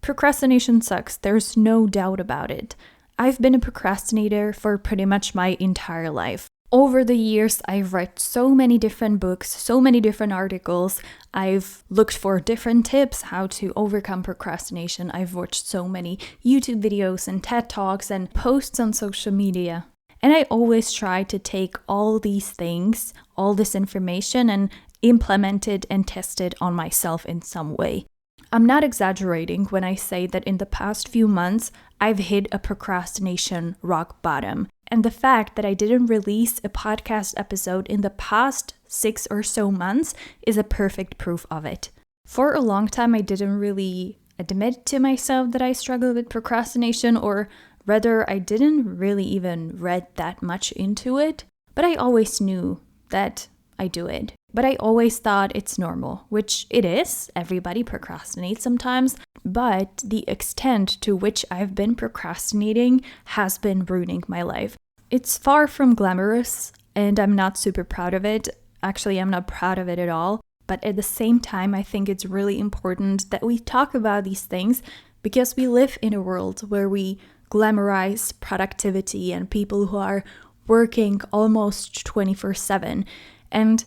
Procrastination sucks. There's no doubt about it. I've been a procrastinator for pretty much my entire life. Over the years, I've read so many different books, so many different articles. I've looked for different tips how to overcome procrastination. I've watched so many YouTube videos and TED Talks and posts on social media. And I always try to take all these things, all this information, and implement it and test it on myself in some way. I'm not exaggerating when I say that in the past few months, I've hit a procrastination rock bottom. And the fact that I didn't release a podcast episode in the past 6 or so months is a perfect proof of it. For a long time, I didn't really admit to myself that I struggled with procrastination, or rather, I didn't really even read that much into it. But I always knew that I do it. But I always thought it's normal, which it is. Everybody procrastinates sometimes. But the extent to which I've been procrastinating has been ruining my life. It's far from glamorous, and I'm not super proud of it. Actually, I'm not proud of it at all. But at the same time, I think it's really important that we talk about these things because we live in a world where we glamorize productivity and people who are working almost 24/7. And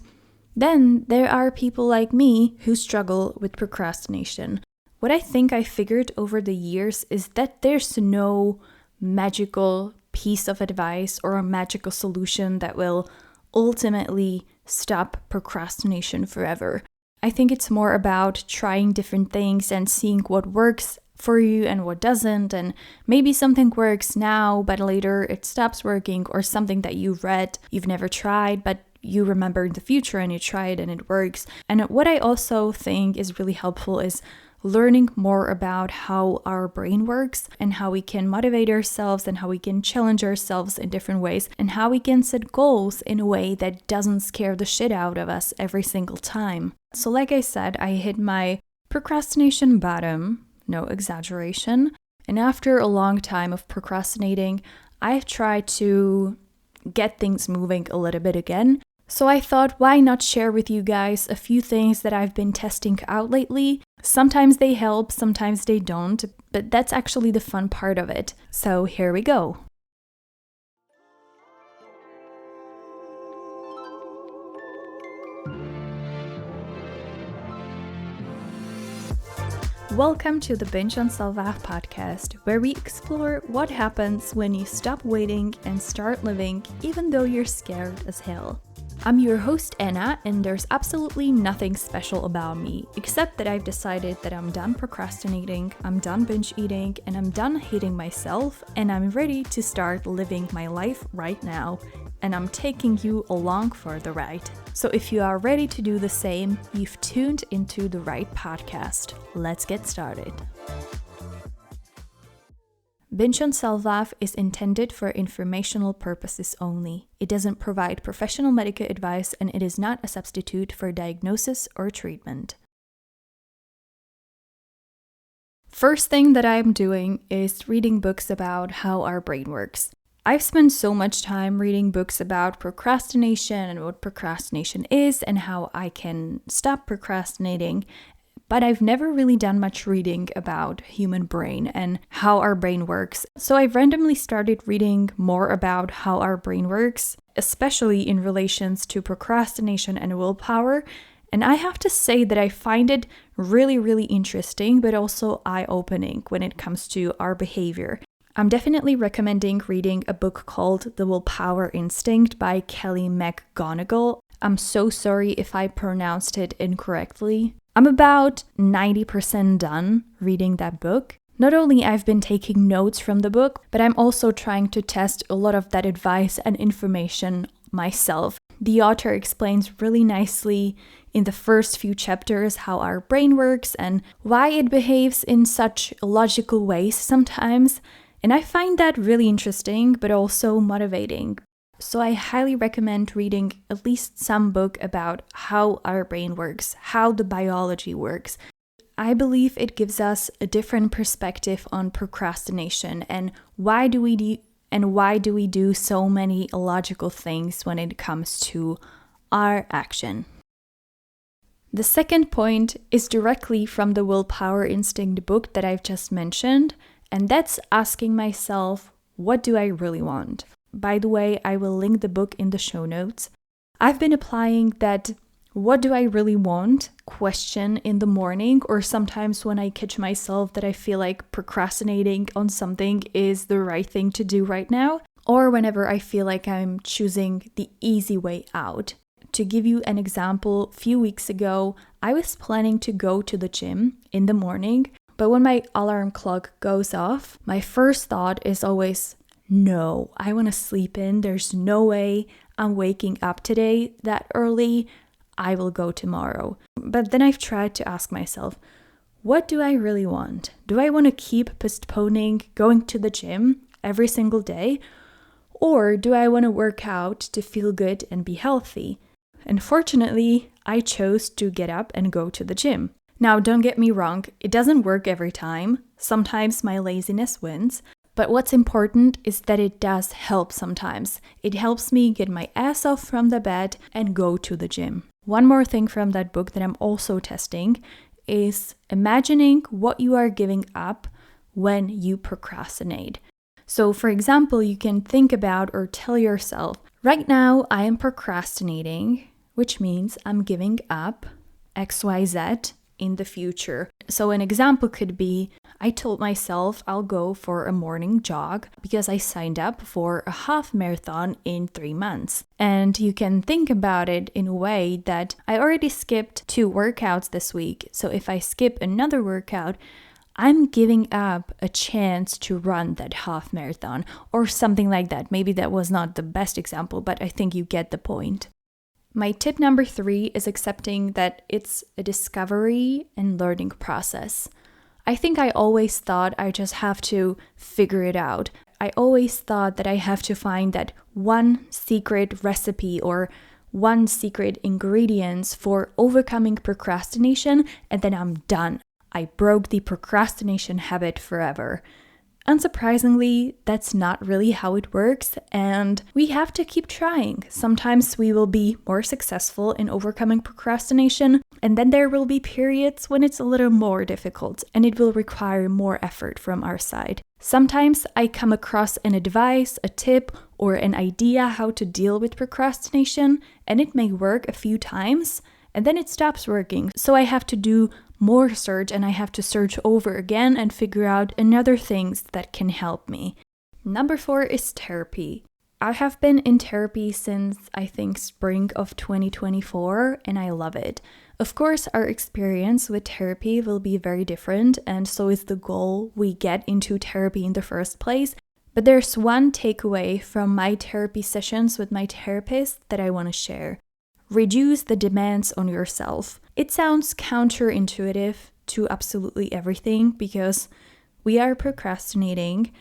then there are people like me who struggle with procrastination. What I think I figured over the years is that there's no magical piece of advice or a magical solution that will ultimately stop procrastination forever. I think it's more about trying different things and seeing what works for you and what doesn't, and maybe something works now but later it stops working, or something that you read you've never tried but you remember in the future and you try it and it works. And what I also think is really helpful is learning more about how our brain works and how we can motivate ourselves and how we can challenge ourselves in different ways and how we can set goals in a way that doesn't scare the shit out of us every single time. So like I said, I hit my procrastination bottom, no exaggeration. And after a long time of procrastinating, I've tried to get things moving a little bit again. So I thought, why not share with you guys a few things that I've been testing out lately? Sometimes they help, sometimes they don't, but that's actually the fun part of it. So here we go. Welcome to the Binge on Self-Love podcast, where we explore what happens when you stop waiting and start living, even though you're scared as hell. I'm your host Anna, and there's absolutely nothing special about me, except that I've decided that I'm done procrastinating, I'm done binge eating, and I'm done hating myself, and I'm ready to start living my life right now. And I'm taking you along for the ride. So if you are ready to do the same, you've tuned into the right podcast. Let's get started. Binge on Self-Love is intended for informational purposes only. It doesn't provide professional medical advice, and it is not a substitute for diagnosis or treatment. First thing that I'm doing is reading books about how our brain works. I've spent so much time reading books about procrastination and what procrastination is and how I can stop procrastinating, but I've never really done much reading about human brain and how our brain works. So I've randomly started reading more about how our brain works, especially in relations to procrastination and willpower. And I have to say that I find it really, really interesting, but also eye-opening when it comes to our behavior. I'm definitely recommending reading a book called The Willpower Instinct by Kelly McGonigal. I'm so sorry if I pronounced it incorrectly. I'm about 90% done reading that book. Not only I've been taking notes from the book, but I'm also trying to test a lot of that advice and information myself. The author explains really nicely in the first few chapters how our brain works and why it behaves in such logical ways sometimes. And I find that really interesting, but also motivating. So I highly recommend reading at least some book about how our brain works, how the biology works. I believe it gives us a different perspective on procrastination and why do we do so many illogical things when it comes to our action. The second point is directly from the Willpower Instinct book that I've just mentioned, and that's asking myself, what do I really want? By the way, I will link the book in the show notes. I've been applying that what do I really want question in the morning, or sometimes when I catch myself that I feel like procrastinating on something is the right thing to do right now, or whenever I feel like I'm choosing the easy way out. To give you an example, a few weeks ago, I was planning to go to the gym in the morning, but when my alarm clock goes off, my first thought is always, no, I want to sleep in. There's no way I'm waking up today that early. I will go tomorrow. But then I've tried to ask myself, what do I really want? Do I want to keep postponing going to the gym every single day? Or do I want to work out to feel good and be healthy? And fortunately, I chose to get up and go to the gym. Now, don't get me wrong, it doesn't work every time. Sometimes my laziness wins. But what's important is that it does help sometimes. It helps me get my ass off from the bed and go to the gym. One more thing from that book that I'm also testing is imagining what you are giving up when you procrastinate. So for example, you can think about or tell yourself, right now I am procrastinating, which means I'm giving up XYZ in the future. So an example could be, I told myself I'll go for a morning jog because I signed up for a half marathon in 3 months. And you can think about it in a way that I already skipped 2 workouts this week. So if I skip another workout, I'm giving up a chance to run that half marathon or something like that. Maybe that was not the best example, but I think you get the point. My tip number 3 is accepting that it's a discovery and learning process. I think I always thought I just have to figure it out. I always thought that I have to find that one secret recipe or one secret ingredients for overcoming procrastination, and then I'm done. I broke the procrastination habit forever. Unsurprisingly, that's not really how it works, and we have to keep trying. Sometimes we will be more successful in overcoming procrastination, and then there will be periods when it's a little more difficult and it will require more effort from our side. Sometimes I come across an advice, a tip, or an idea how to deal with procrastination, and it may work a few times, and then it stops working. So I have to do more search and I have to search over again and figure out another things that can help me. Number 4 is therapy. I have been in therapy since I think spring of 2024 and I love it. Of course, our experience with therapy will be very different, and so is the goal we get into therapy in the first place. But there's one takeaway from my therapy sessions with my therapist that I want to share. Reduce the demands on yourself. It sounds counterintuitive to absolutely everything because we are procrastinating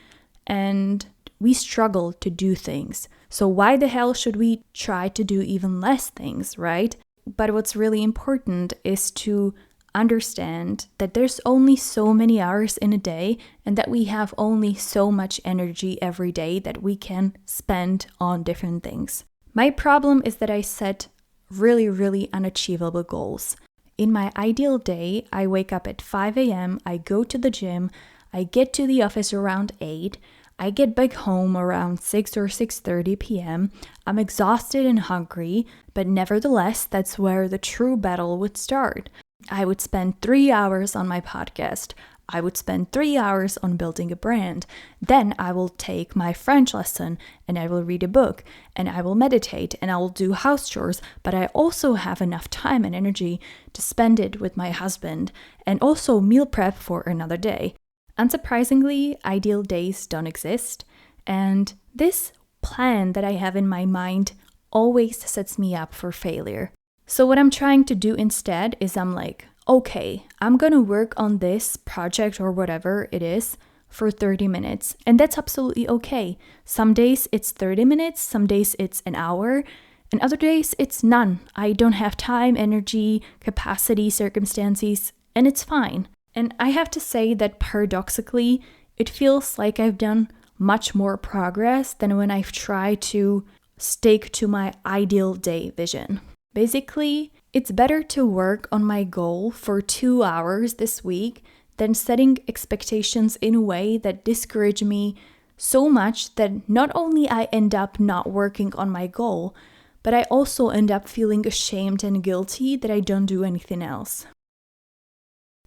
and we struggle to do things. So why the hell should we try to do even less things, right? But what's really important is to understand that there's only so many hours in a day and that we have only so much energy every day that we can spend on different things. My problem is that I set really unachievable goals. In my ideal day, I wake up at 5 a.m., I go to the gym, I get to the office around 8, I get back home around 6 or 6:30 p.m. I'm exhausted and hungry, but nevertheless, that's where the true battle would start. I would spend 3 hours on my podcast. I would spend 3 hours on building a brand. Then I will take my French lesson and I will read a book and I will meditate and I will do house chores, but I also have enough time and energy to spend it with my husband and also meal prep for another day. Unsurprisingly, ideal days don't exist, and this plan that I have in my mind always sets me up for failure. So what I'm trying to do instead is I'm like, okay, I'm gonna work on this project or whatever it is for 30 minutes, and that's absolutely okay. Some days it's 30 minutes, some days it's an hour, and other days it's none. I don't have time, energy, capacity, circumstances, and it's fine. And I have to say that paradoxically, it feels like I've done much more progress than when I've tried to stick to my ideal day vision. Basically, It's better to work on my goal for 2 hours this week than setting expectations in a way that discourage me so much that not only I end up not working on my goal, but I also end up feeling ashamed and guilty that I don't do anything else.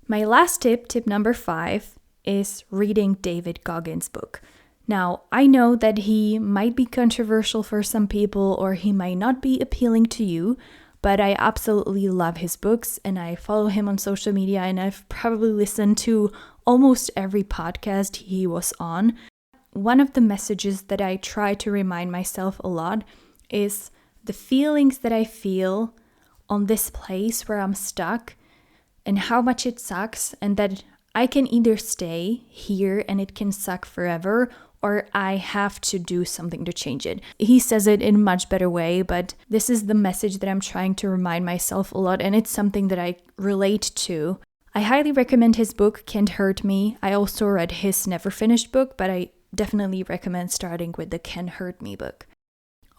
My last tip number 5, is reading David Goggins' book. Now, I know that he might be controversial for some people or he might not be appealing to you, but I absolutely love his books and I follow him on social media and I've probably listened to almost every podcast he was on. One of the messages that I try to remind myself a lot is the feelings that I feel on this place where I'm stuck and how much it sucks, and that I can either stay here and it can suck forever, or I have to do something to change it. He says it in a much better way, but this is the message that I'm trying to remind myself a lot, and it's something that I relate to. I highly recommend his book, Can't Hurt Me. I also read his never finished book, but I definitely recommend starting with the Can't Hurt Me book.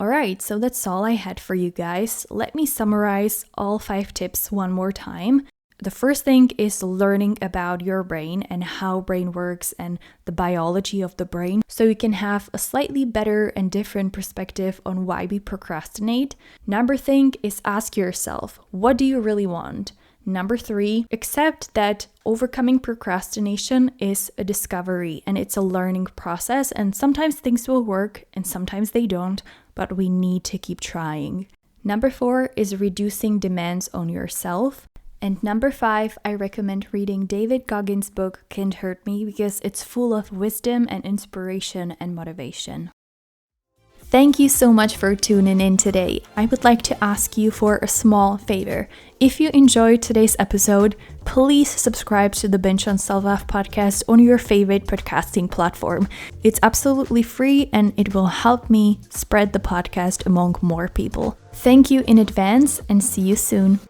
Alright, so that's all I had for you guys. Let me summarize all 5 tips one more time. The first thing is learning about your brain and how brain works and the biology of the brain, so you can have a slightly better and different perspective on why we procrastinate. Number thing is ask yourself, what do you really want? Number 3, accept that overcoming procrastination is a discovery and it's a learning process, and sometimes things will work and sometimes they don't, but we need to keep trying. Number 4 is reducing demands on yourself. And number 5, I recommend reading David Goggins' book, Can't Hurt Me, because it's full of wisdom and inspiration and motivation. Thank you so much for tuning in today. I would like to ask you for a small favor. If you enjoyed today's episode, please subscribe to the Binge on Self-Love podcast on your favorite podcasting platform. It's absolutely free and it will help me spread the podcast among more people. Thank you in advance and see you soon.